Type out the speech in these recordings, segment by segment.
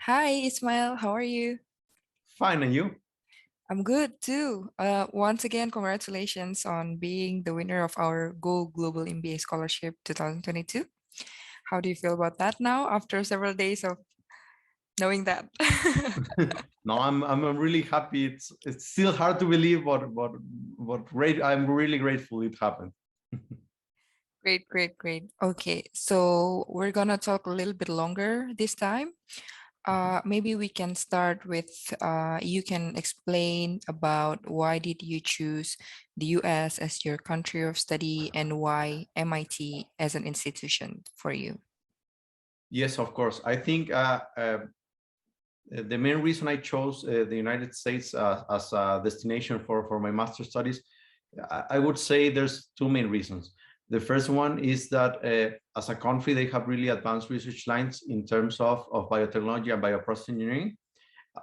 Hi, Ismael. How are you? Fine, and you? I'm good too. Once again, congratulations on being the winner of our Go Global MBA Scholarship 2022. How do you feel about that now after several days of knowing that? No, I'm really happy. It's still hard to believe, but great. I'm really grateful it happened. Great, great, great. Okay, so we're gonna talk a little bit longer this time. Maybe we can start with you can explain about why did you choose the US as your country of study and why MIT as an institution for you. Yes, of course. I think the main reason I chose the United States as a destination for my master studies, I would say there's two main reasons. The first one is that as a country, they have really advanced research lines in terms of biotechnology and bioprocess engineering.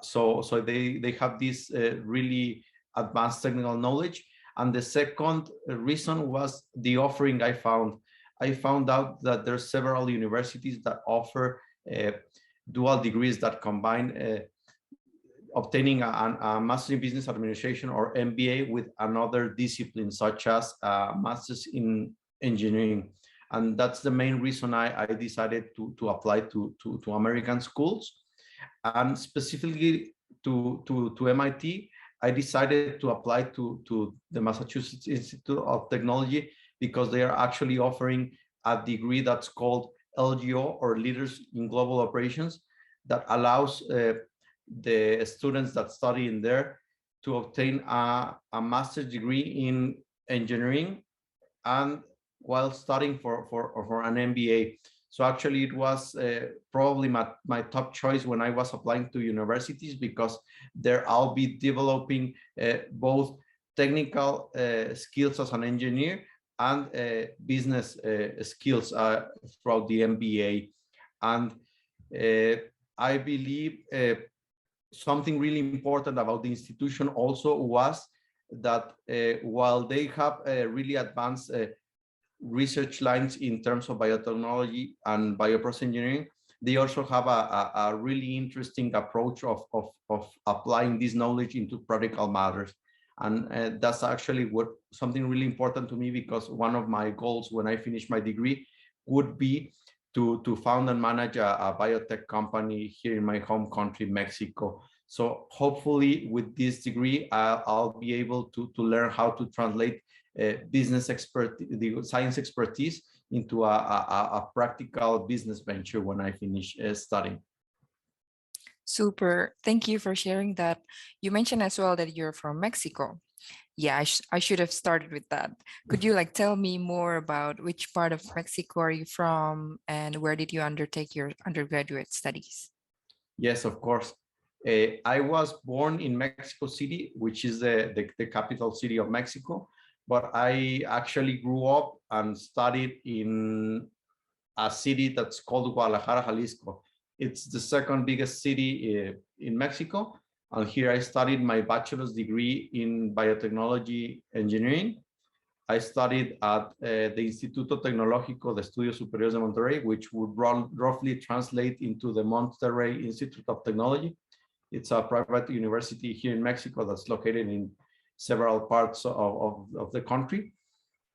So they have this really advanced technical knowledge. And the second reason was the offering I found. I found out that there's several universities that offer dual degrees that combine obtaining a master's in business administration or MBA with another discipline such as master's in engineering. And that's the main reason I decided to apply to American schools. And specifically to MIT, I decided to apply to the Massachusetts Institute of Technology because they are actually offering a degree that's called LGO, or Leaders in Global Operations, that allows the students that study in there to obtain a master's degree in engineering and while studying for an MBA. So actually it was probably my top choice when I was applying to universities, because there I'll be developing both technical skills as an engineer and business skills throughout the MBA. And I believe something really important about the institution also was that while they have really advanced research lines in terms of biotechnology and bioprocess engineering, they also have a really interesting approach of applying this knowledge into practical matters. And that's actually what something really important to me, because one of my goals when I finish my degree would be to found and manage a biotech company here in my home country, Mexico. So hopefully with this degree, I'll be able to learn how to translate business expert, the science expertise into a practical business venture when I finish studying. Super. Thank you for sharing that. You mentioned as well that you're from Mexico. Yeah, I should have started with that. Could you tell me more about which part of Mexico are you from and where did you undertake your undergraduate studies? Yes, of course. I was born in Mexico City, which is the capital city of Mexico, but I actually grew up and studied in a city that's called Guadalajara, Jalisco. It's the second biggest city in Mexico. And here I studied my bachelor's degree in biotechnology engineering. I studied at the Instituto Tecnológico de Estudios Superiores de Monterrey, which would roughly translate into the Monterrey Institute of Technology. It's a private university here in Mexico that's located in several parts of the country.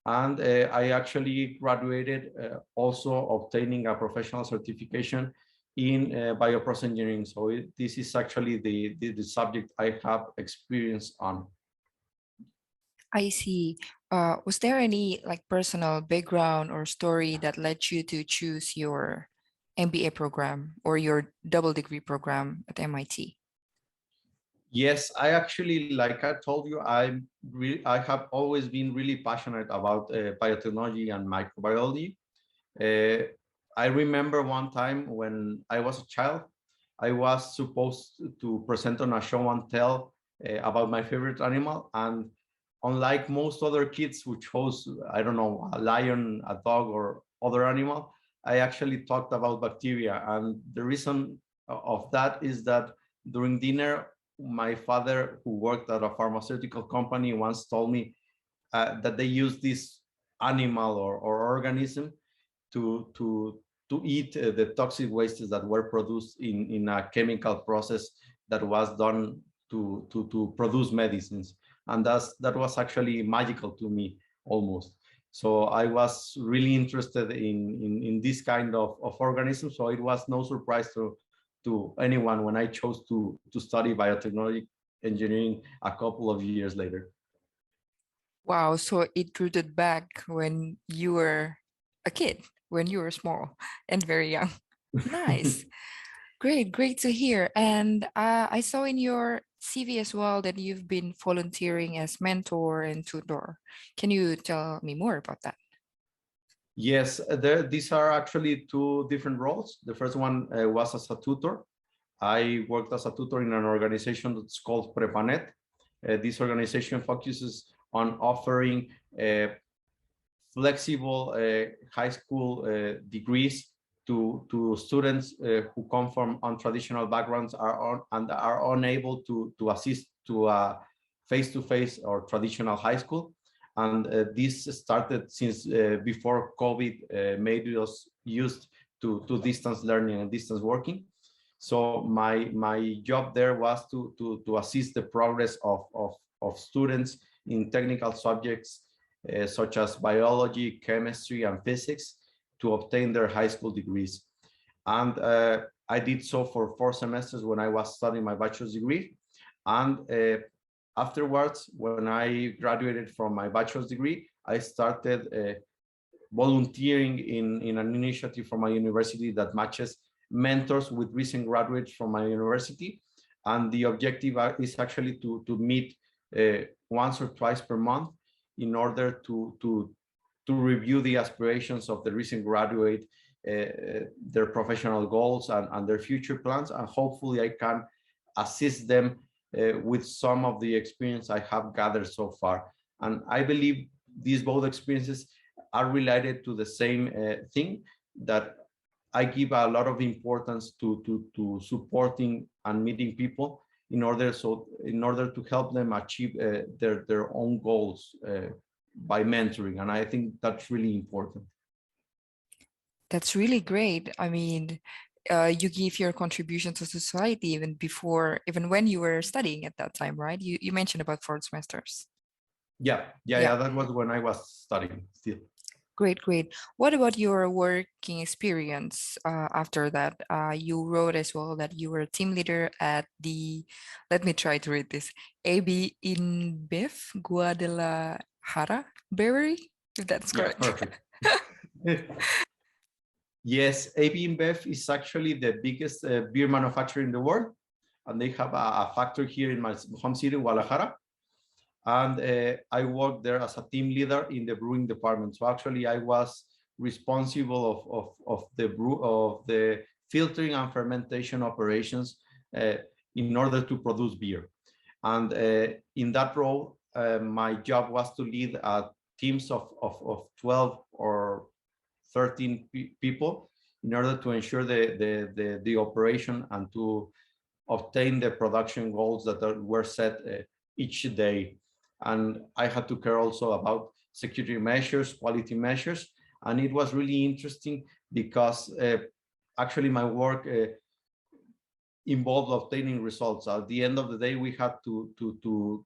And I actually graduated also obtaining a professional certification in bioprocess engineering. So this is actually the subject I have experience on. I see. Was there any personal background or story that led you to choose your MBA program or your double degree program at MIT? Yes, I actually, like I told you, I have always been really passionate about biotechnology and microbiology. Uh, I remember one time when I was a child, I was supposed to present on a show and tell about my favorite animal. And unlike most other kids who chose, I don't know, a lion, a dog, or other animal, I actually talked about bacteria. And the reason of that is that during dinner, my father, who worked at a pharmaceutical company, once told me that they use this animal or organism to to eat the toxic wastes that were produced in a chemical process that was done to produce medicines. And that was actually magical to me almost. So I was really interested in this kind of organism. So it was no surprise to anyone when I chose to study biotechnology engineering a couple of years later. Wow, so it rooted back when you were a kid, when you were small and very young. Nice. Great, great to hear. And I saw in your CV as well that you've been volunteering as mentor and tutor. Can you tell me more about that? Yes, these are actually two different roles. The first one was as a tutor. I worked as a tutor in an organization that's called Prepanet. This organization focuses on offering flexible high school degrees to students who come from untraditional backgrounds and are unable to assist to a face-to-face or traditional high school. And this started since before COVID made us used to distance learning and distance working. So my job there was to assist the progress of students in technical subjects such as biology, chemistry, and physics to obtain their high school degrees. And I did so for 4 semesters when I was studying my bachelor's degree. And afterwards, when I graduated from my bachelor's degree, I started volunteering in an initiative from my university that matches mentors with recent graduates from my university. And the objective is actually to meet once or twice per month in order to review the aspirations of the recent graduate, their professional goals and their future plans. And hopefully I can assist them with some of the experience I have gathered so far. And I believe these both experiences are related to the same thing, that I give a lot of importance to supporting and meeting people in order to help them achieve their own goals by mentoring. And I think that's really important. That's really great. I mean, you give your contribution to society even before, even when you were studying at that time, right? You mentioned about 4 semesters. Yeah, that was when I was studying still. Great, great. What about your working experience after that? You wrote as well that you were a team leader at the, let me try to read this, AB InBev Guadalajara Brewery, if that's Yeah, correct. perfect. Yes, AB InBev is actually the biggest beer manufacturer in the world, and they have a factory here in my home city, Guadalajara. And I worked there as a team leader in the brewing department. So actually, I was responsible of the filtering and fermentation operations in order to produce beer. And in that role, my job was to lead teams of 12 or 13 people in order to ensure the operation and to obtain the production goals that were set each day. And I had to care also about security measures, quality measures. And it was really interesting because actually my work involved obtaining results. At the end of the day, we had to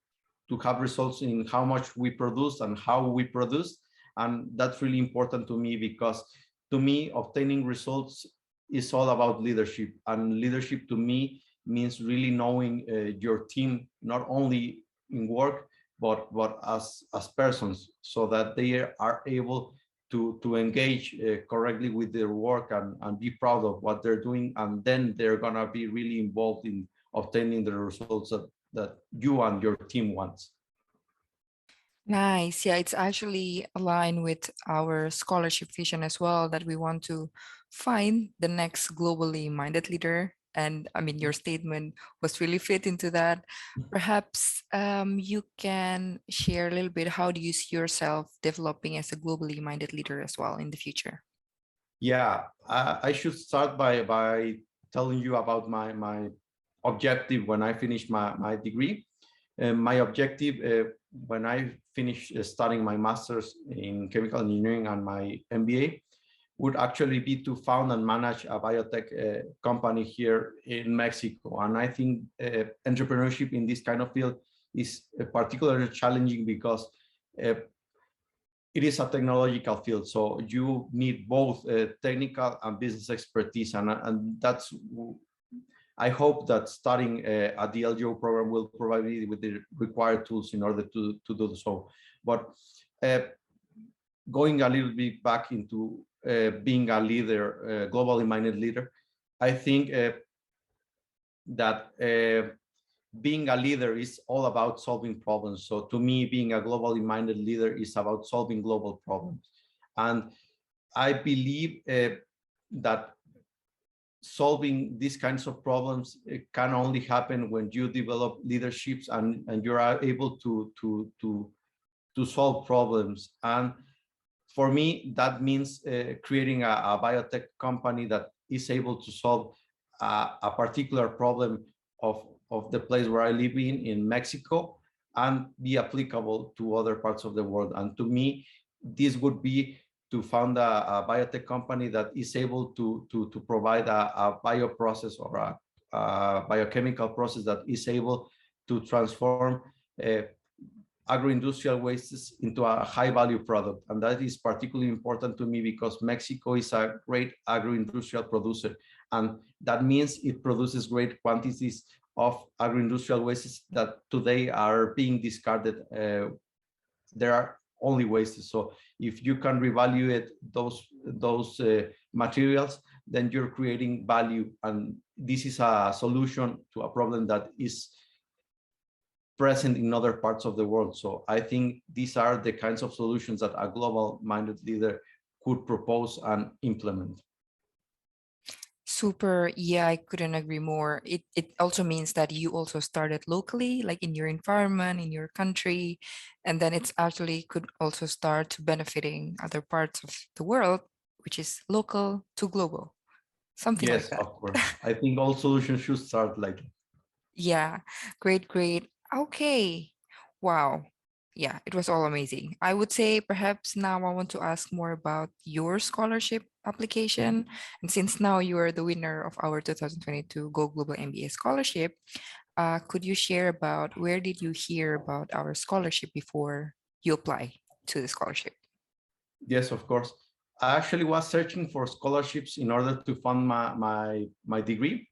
have results in how much we produce and how we produce. And that's really important to me because to me, obtaining results is all about leadership. And leadership to me means really knowing your team, not only in work, but as persons, so that they are able to engage correctly with their work and be proud of what they're doing. And then they're gonna be really involved in obtaining the results that you and your team wants. Nice. Yeah, it's actually aligned with our scholarship vision as well, that we want to find the next globally minded leader. And I mean, your statement was really fit into that. Perhaps you can share a little bit, how do you see yourself developing as a globally minded leader as well in the future? Yeah, I should start by telling you about my objective when I finished my degree. My objective when I finished studying my master's in chemical engineering and my MBA would actually be to found and manage a biotech company here in Mexico. And I think entrepreneurship in this kind of field is particularly challenging because it is a technological field. So you need both technical and business expertise. And that's, I hope that starting a DLGO program will provide me with the required tools in order to do so. But going a little bit back into being a leader, globally minded leader, I think that being a leader is all about solving problems. So to me, being a globally minded leader is about solving global problems. And I believe that solving these kinds of problems can only happen when you develop leaderships and you are able to solve problems. And for me, that means creating a biotech company that is able to solve a particular problem of the place where I live in Mexico, and be applicable to other parts of the world. And to me, this would be to found a biotech company that is able to provide a bioprocess or a biochemical process that is able to transform agroindustrial wastes into a high value product. And that is particularly important to me because Mexico is a great agroindustrial producer. And that means it produces great quantities of agroindustrial wastes that today are being discarded. There are only wastes. So if you can reevaluate those materials, then you're creating value. And this is a solution to a problem that is present in other parts of the world. So I think these are the kinds of solutions that a global-minded leader could propose and implement. Super. Yeah, I couldn't agree more. It also means that you also started locally, like in your environment, in your country, and then it's actually could also start benefiting other parts of the world, which is local to global, something like Yes, that. of course. I think all solutions should start like. Yeah, great, great. Okay. Wow. Yeah, it was all amazing. I would say perhaps now I want to ask more about your scholarship application. And since now you are the winner of our 2022 Go Global MBA scholarship, could you share about where did you hear about our scholarship before you apply to the scholarship? Yes, of course. I actually was searching for scholarships in order to fund my degree.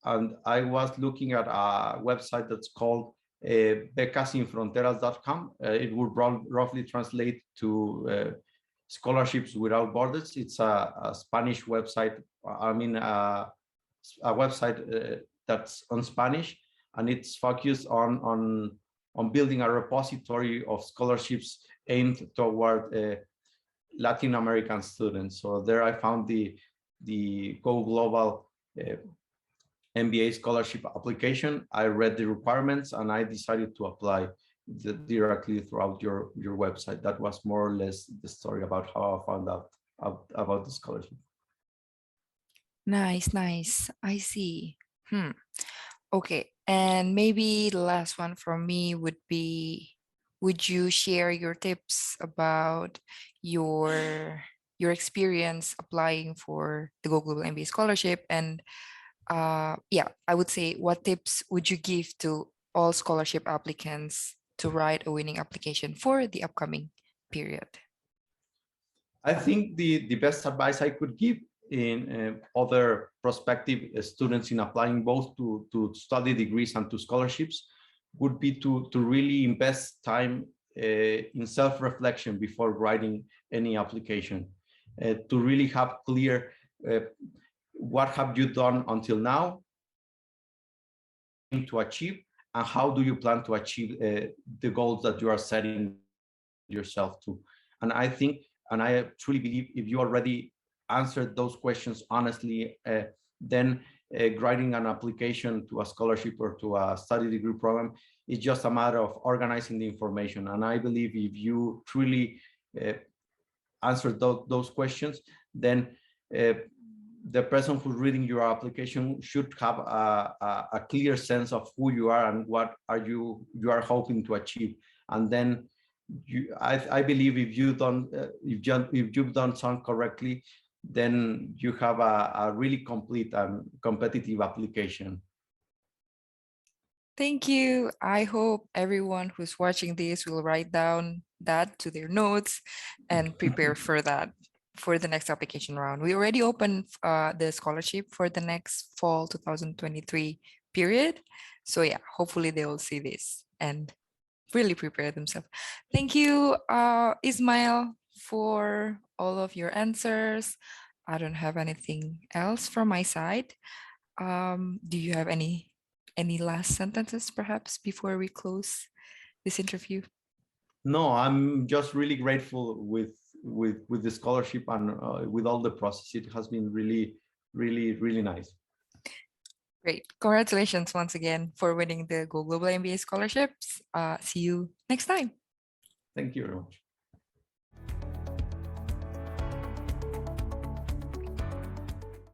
And I was looking at a website that's called becasinfronteras.com. It would roughly translate to Scholarships Without Borders. It's a Spanish website. I mean, a website that's on Spanish, and it's focused on building a repository of scholarships aimed toward Latin American students. So there I found the Go Global MBA scholarship application. I read the requirements and I decided to apply directly throughout your website. That was more or less the story about how I found out about the scholarship. Nice, nice. I see. Okay, and maybe the last one from me would be, would you share your tips about your your experience applying for the Go Global MBA scholarship? And yeah, I would say, what tips would you give to all scholarship applicants to write a winning application for the upcoming period? I think the best advice I could give in other prospective students in applying both to study degrees and to scholarships would be to really invest time in self-reflection before writing any application, to really have clear what have you done until now to achieve, and how do you plan to achieve the goals that you are setting yourself to. And I think, and I truly believe, if you already answered those questions honestly, then writing an application to a scholarship or to a study degree program is just a matter of organizing the information. And I believe if you truly answer those questions, then the person who's reading your application should have a clear sense of who you are and what are you are hoping to achieve. And then I believe if you've done some correctly, then you have a really complete and competitive application. Thank you. I hope everyone who's watching this will write down that to their notes and prepare for that for the next application round. We already opened the scholarship for the next fall 2023 period. So yeah, hopefully they will see this and really prepare themselves. Thank you, Ismael, for all of your answers. I don't have anything else from my side. Do you have any last sentences perhaps before we close this interview? No, I'm just really grateful with the scholarship and with all the process. It has been really nice. Great. Congratulations once again for winning the Go Global MBA scholarships. See you next time. Thank you very much.